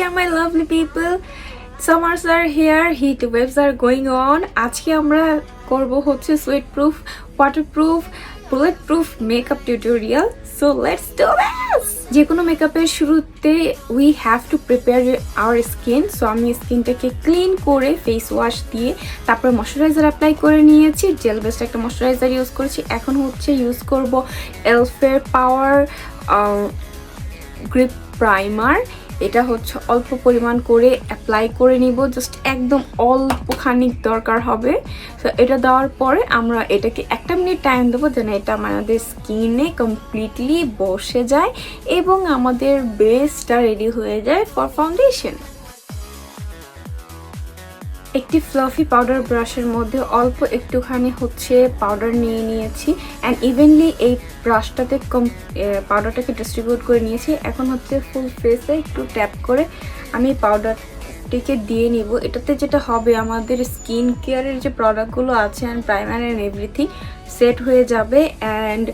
dear my lovely people. Summers are here, heat waves are going on. আজকে আমরা করব হচ্ছে sweat proof, waterproof, bulletproof makeup tutorial. So let's do this. যে কোনো মেকআপের শুরুতে we have to prepare our skin. So আমি স্কিনটাকে ক্লিন করে ফেস ওয়াশ দিয়ে তারপর ময়শ্চারাইজার অ্যাপ্লাই করে নিয়েছি। জেল বেসড একটা ময়শ্চারাইজার ইউজ করেছি। এখন হচ্ছে ইউজ করব এলফের পাওয়ার গ্রিপ প্রাইমার। এটা হচ্ছে অল্প পরিমাণ করে অ্যাপ্লাই করে নিব, জাস্ট একদম অল্পখানি দরকার হবে। তো এটা দেওয়ার পরে আমরা এটাকে 1 মিনিট টাইম দেবো যেন এটা আমাদের স্কিনে কমপ্লিটলি বসে যায় এবং আমাদের বেসটা রেডি হয়ে যায় ফর ফাউন্ডেশন। একটি ফ্লাফি পাউডার ব্রাশের মধ্যে অল্প একটুখানি হচ্ছে পাউডার নিয়ে নিয়েছি অ্যান্ড ইভেনলি এই ব্রাশটাতে পাউডারটাকে ডিস্ট্রিবিউট করে নিয়েছি। এখন হচ্ছে ফুল ফেসে একটু ট্যাপ করে আমি পাউডারটিকে দিয়ে নিব। এটাতে যেটা হবে আমাদের স্কিন কেয়ারের যে প্রোডাক্টগুলো আছে and primer and everything set হয়ে যাবে অ্যান্ড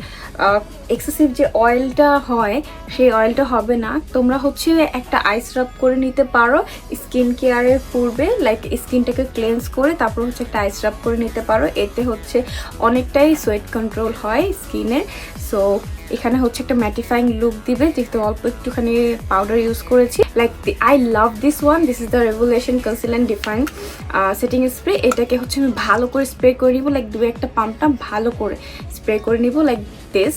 এক্সেসিভ যে অয়েলটা হয় সেই অয়েলটা হবে না। তোমরা হচ্ছে একটা আইস রাব করে নিতে পারো স্কিন কেয়ারের পূর্বে, লাইক স্কিনটাকে ক্লেন্স করে তারপর হচ্ছে একটা আইস রাব করে নিতে পারো। এতে হচ্ছে অনেকটাই সোয়েট কন্ট্রোল হয় স্কিনের। সো এখানে হচ্ছে একটা ম্যাটিফাইং লুক দিবে যেহেতু অল্প একটুখানি পাউডার ইউজ করেছি। Like I love this one, this is the revolution conceal and define setting spray. এটাকে হচ্ছে আমি ভালো করে স্প্রে করে নিব, লাইক 2-1টা পাম্পটা ভালো করে স্প্রে করে নিব লাইক দিস।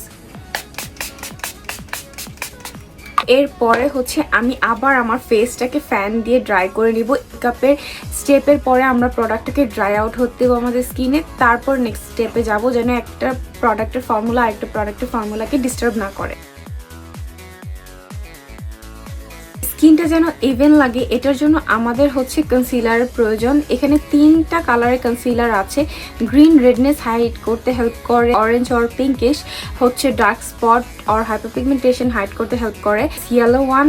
এরপরে হচ্ছে আমি আবার আমার ফেসটাকে ফ্যান দিয়ে ড্রাই করে নিব। মেকআপের স্টেপের পরে আমরা প্রোডাক্টটাকে ড্রাই আউট হতে দেবো আমাদের স্কিনে, তারপর নেক্সট স্টেপে যাব যেন একটা প্রোডাক্টের ফর্মুলা আরেকটা প্রোডাক্টের ফর্মুলাকে ডিস্টার্ব না করে। স্কিনটা যেন ইভেন লাগে এটার জন্য আমাদের হচ্ছে কনসিলারের প্রয়োজন। এখানে 3টা কালারের কনসিলার আছে। গ্রিন রেডনেস হাইড করতে হেল্প করে, অরেঞ্জ অর পিঙ্কিশ হচ্ছে dark spot or hyperpigmentation hide করতে হেল্প করে, yellow one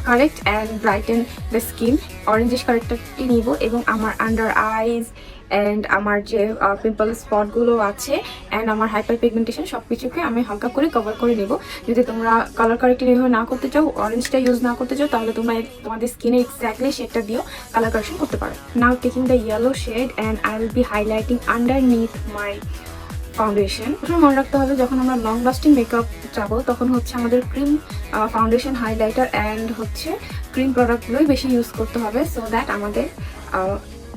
correct and brighten the skin. অরেঞ্জিশ কারেক্টরটি নিব এবং আমার আন্ডার আইজ অ্যান্ড আমার যে পিম্পল স্পটগুলো আছে অ্যান্ড আমার হাইপার পিগমেন্টেশন সব কিছুকে আমি হালকা করে কভার করে নেব। যদি তোমরা কালার কারেক্টিং এভাবে না করতে চাও, অরেঞ্জটা ইউজ না করতে চাও, তাহলে তোমরা তোমাদের স্কিনে এক্স্যাক্টলি শেডটা দিয়েও কালার কারেকশন করতে পারো। Now taking the yellow shade and I will be highlighting underneath my foundation. প্রথমে মনে রাখতে হবে যখন আমরা লং লাস্টিং মেকআপ যাবো তখন হচ্ছে আমাদের ক্রিম ফাউন্ডেশন হাইলাইটার অ্যান্ড হচ্ছে ক্রিম প্রোডাক্টগুলোই বেশি ইউজ করতে হবে সো দ্যাট আমাদের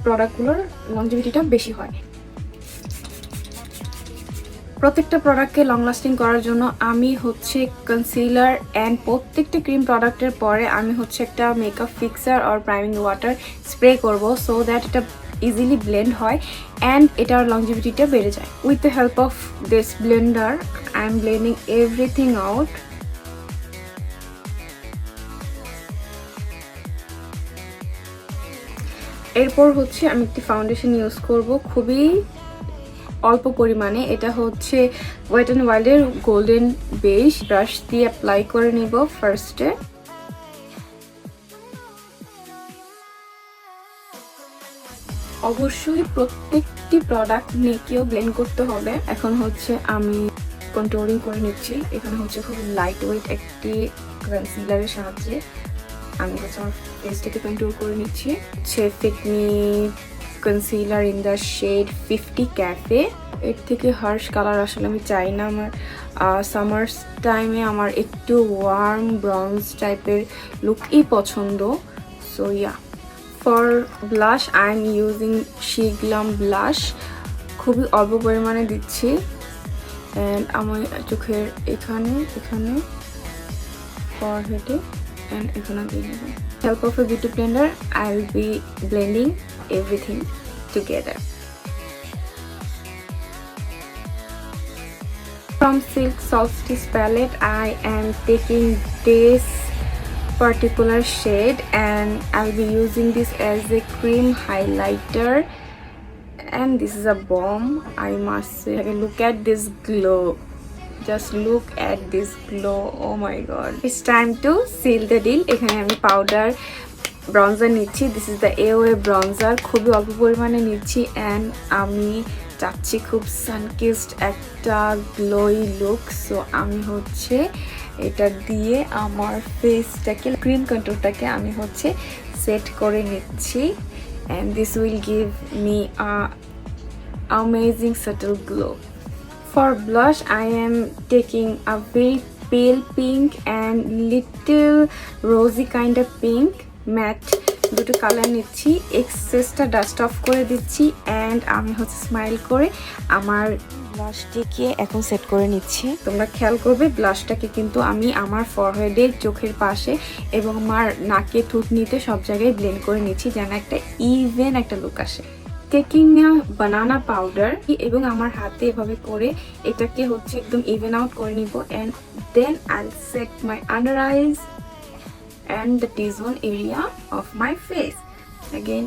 প্রোডাক্টগুলোর লংজিভিটিটা বেশি হয়। প্রত্যেকটা প্রোডাক্টকে লং লাস্টিং করার জন্য আমি হচ্ছে কনসিলার অ্যান্ড প্রত্যেকটা ক্রিম প্রোডাক্টের পরে আমি হচ্ছে একটা makeup fixer or priming water spray করব সো দ্যাট এটা ইজিলি ব্লেন্ড হয় অ্যান্ড এটার লংজিভিটিটা বেড়ে যায়। With the help of this Blender I am blending everything out. এরপর হচ্ছে আমি একটি ফাউন্ডেশন ইউজ করব খুবই অল্প পরিমাণে। এটা হচ্ছে ওয়েট অ্যান্ড ওয়াইল্ডের গোল্ডেন বেস। ব্রাশ দিয়ে অ্যাপ্লাই করে নিব ফার্স্টে। অবশ্যই প্রত্যেকটি প্রোডাক্ট নিয়েও ব্লেন্ড করতে হবে। এখন হচ্ছে আমি কন্ট্রোলিং করে নিচ্ছি। এখানে হচ্ছে খুব লাইট ওয়েট একটি কনসিলারের সাহায্যে আমি হচ্ছে আমার ফেসটাকে কন্ট্রোল করে নিচ্ছি। হচ্ছে fit me concealer in the shade 50 cafe. এর থেকে হার্শ কালার আসলে আমি চাই না। আমার সামার্স টাইমে আমার একটু ওয়ার্ম ব্রাউন্স টাইপের লুকই পছন্দ। So ya, for blush I am using Sheglam blush. খুবই অল্প পরিমাণে দিচ্ছি অ্যান্ড আমার চোখের এখানে ফরহেডে and এখানে দিয়ে নেব। Help of a beauty blender I will be blending everything together. From Silk Solstice palette I am taking this particular shade and I'll be using this as a cream highlighter and this is a bomb, I must say. Look at this glow. Just look at this glow, oh my god. It's time to seal the deal. এখানে আমি powder bronzer নিচ্ছি। This is the away bronzer. খুবই অল্প পরিমাণে নিচ্ছি and আমি চাচ্ছি খুব সানকিসড একটা গ্লোই লুক। সো আমি হচ্ছে এটা দিয়ে আমার ফেসটাকে ক্রিম কন্ট্রোলটাকে আমি হচ্ছে সেট করে নিচ্ছি and this will give me a amazing subtle glow. For blush I am taking a very pale pink and little rosy kind of pink matte দুটো কালার নিচ্ছি, এক্সেসটা ডাস্ট অফ করে দিচ্ছি অ্যান্ড আমি হচ্ছে স্মাইল করে আমার ব্লাশটিকে এখন সেট করে নিচ্ছি। তোমরা খেয়াল করবে ব্লাশটাকে কিন্তু আমি আমার ফরহেডে, চোখের পাশে এবং আমার নাকে, থুতনিতে সব জায়গায় ব্লেন্ড করে নিচ্ছি যেন একটা ইভেন একটা লুক আসে। টেকিং বানানা পাউডার এবং আমার হাতে এভাবে করে এটাকে হচ্ছে একদম ইভেন আউট করে নিব অ্যান্ড দেন আইল said my under eyes and the T-zone area of my face. Again,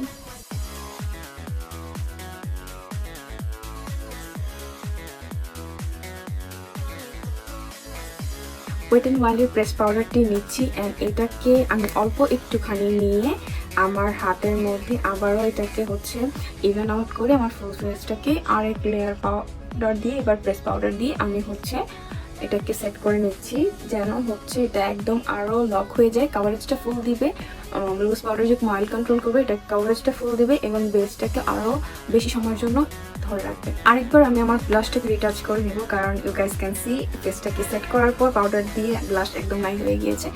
Wet n Wild press powder টি নিচ্ছি and এটাকে আমি অল্প একটুখানি নিয়ে আমার হাতের মধ্যে আবারও এটাকে হচ্ছে ইভেন আউট করে আমার ফুল ফেসটাকে আরেক লেয়ার পাউডার দিয়ে, এবার প্রেস পাউডার দিয়ে আমি হচ্ছে এটাকে সেট করে নিচ্ছি যেন হচ্ছে এটা একদম আরও লক হয়ে যায়, কাভারেজটা ফুল দিবে। লুজ পাউডার যখন অয়েল কন্ট্রোল করবে এটা কাভারেজটা ফুল দিবে এবং বেসটাকে আরও বেশি সময়ের জন্য ধরে রাখবে। আরেকবার আমি আমার ব্লাশটাকে রিটাচ করে নিব কারণ ইউ গাইস ক্যান সি ফেসটাকে সেট করার পর পাউডার দিয়ে ব্লাশ একদম নাই হয়ে গিয়েছে।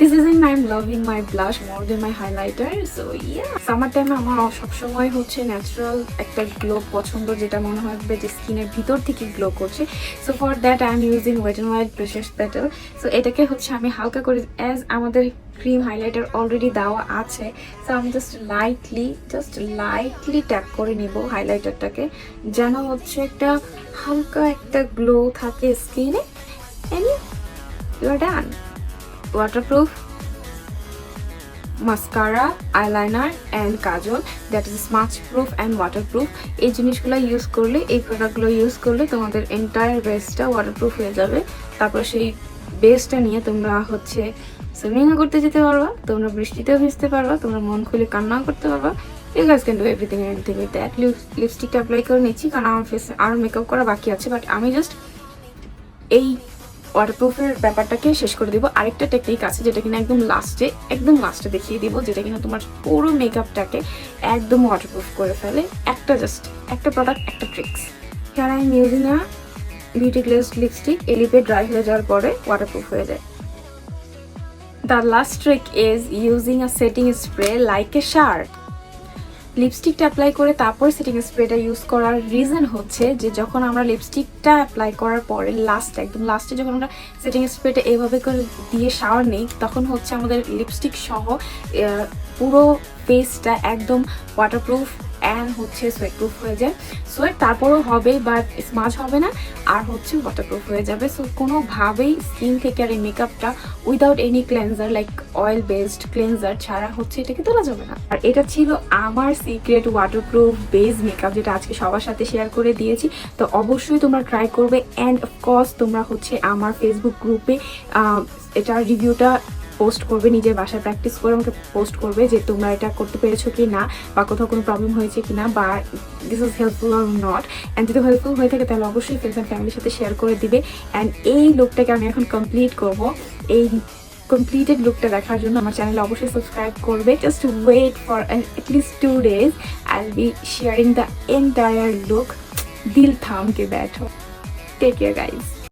This is in I'm loving my blush more than my highlighter. So yeah, summer time আমার সবসময় হচ্ছে ন্যাচারাল একটা গ্লো পছন্দ যেটা মনে হবে যে স্কিনের ভিতর থেকে গ্লো করছে। So for that I am using Wet n Wild Precious Petal. So এটাকে হচ্ছে আমি হালকা করে as আমাদের ক্রিম হাইলাইটার অলরেডি দেওয়া আছে, সো আমি জাস্ট লাইটলি ট্যাপ করে নিব হাইলাইটারটাকে যেন হচ্ছে একটা হালকা একটা গ্লো থাকে স্কিনে and you are done. Waterproof mascara, eyeliner and kajol that is smudge proof and waterproof. এই জিনিসগুলো ইউজ করলে, এই প্রোডাক্টগুলো ইউজ করলে তোমাদের এন্টায়ার বেসটা ওয়াটারপ্রুফ হয়ে যাবে। তারপর সেই বেসটা নিয়ে তোমরা হচ্ছে সুইমিংও করতে যেতে পারবা, তোমরা বৃষ্টিতেও ভিজতে পারবা, তোমরা মন খুলে কান্নাও করতে পারবা। You guys can do everything with that. লিপস্টিকটা অ্যাপ্লাই করে নিচ্ছি কারণ আমার ফেসে আর মেকআপ করা বাকি আছে, বাট আমি জাস্ট এই ওয়াটারপ্রুফের ব্যাপারটাকে শেষ করে দিব। আরেকটা টেকনিক আছে যেটা কিনা একদম লাস্টে দেখিয়ে দিব, যেটা কিনা তোমার পুরো মেকআপটাকে একদম ওয়াটারপ্রুফ করে ফেলে। একটা প্রোডাক্ট, একটা tricks. Here I am using a beauty glaze lipstick. এই লিপে ড্রাই হয়ে যাওয়ার পরে ওয়াটারপ্রুফ হয়ে যায়। The last trick is using a setting spray like a shirt. লিপস্টিকটা অ্যাপ্লাই করে তারপর সেটিং স্প্রেটা ইউজ করার রিজন হচ্ছে যে যখন আমরা লিপস্টিকটা অ্যাপ্লাই করার পরে একদম লাস্টে যখন আমরা সেটিং স্প্রেটা এভাবে করে দিয়ে শাওয়ার নিই তখন হচ্ছে আমাদের লিপস্টিক সহ পুরো ফেসটা একদম ওয়াটারপ্রুফ অ্যান্ড হচ্ছে সোয়েট প্রুফ হয়ে যায়। সোয়েট তারপরও হবে বাট স্মাজ হবে না, আর হচ্ছে ওয়াটারপ্রুফ হয়ে যাবে। সো কোনোভাবেই স্কিন থেকে আর এই মেকআপটা without any cleanser like oil based cleanser ছাড়া হচ্ছে এটাকে তোলা যাবে না। আর এটা ছিল আমার সিক্রেট ওয়াটারপ্রুফ বেস মেকআপ যেটা আজকে সবার সাথে শেয়ার করে দিয়েছি। তো অবশ্যই তোমরা ট্রাই করবে অ্যান্ড অফকোর্স তোমরা হচ্ছে আমার ফেসবুক গ্রুপে এটার রিভিউটা পোস্ট করবে, নিজের বাসায় প্র্যাকটিস করে আমাকে পোস্ট করবে যে তোমরা এটা করতে পেরেছো কি না, বা কোথাও কোনো প্রবলেম হয়েছে কি না, বা this is helpful or not. And যদি হেল্পফুল হয়ে থাকে তাহলে অবশ্যই ফ্রেন্ডস অ্যান্ড ফ্যামিলির সাথে শেয়ার করে দিবে। অ্যান্ড এই লুকটাকে আমি এখন কমপ্লিট করবো। এই কমপ্লিটেড লুকটা দেখার জন্য আমার চ্যানেলে অবশ্যই সাবস্ক্রাইব করবে। Just wait for at least 2 days I will be sharing the entire look. দিল থাম কে बैठो। Take care guys.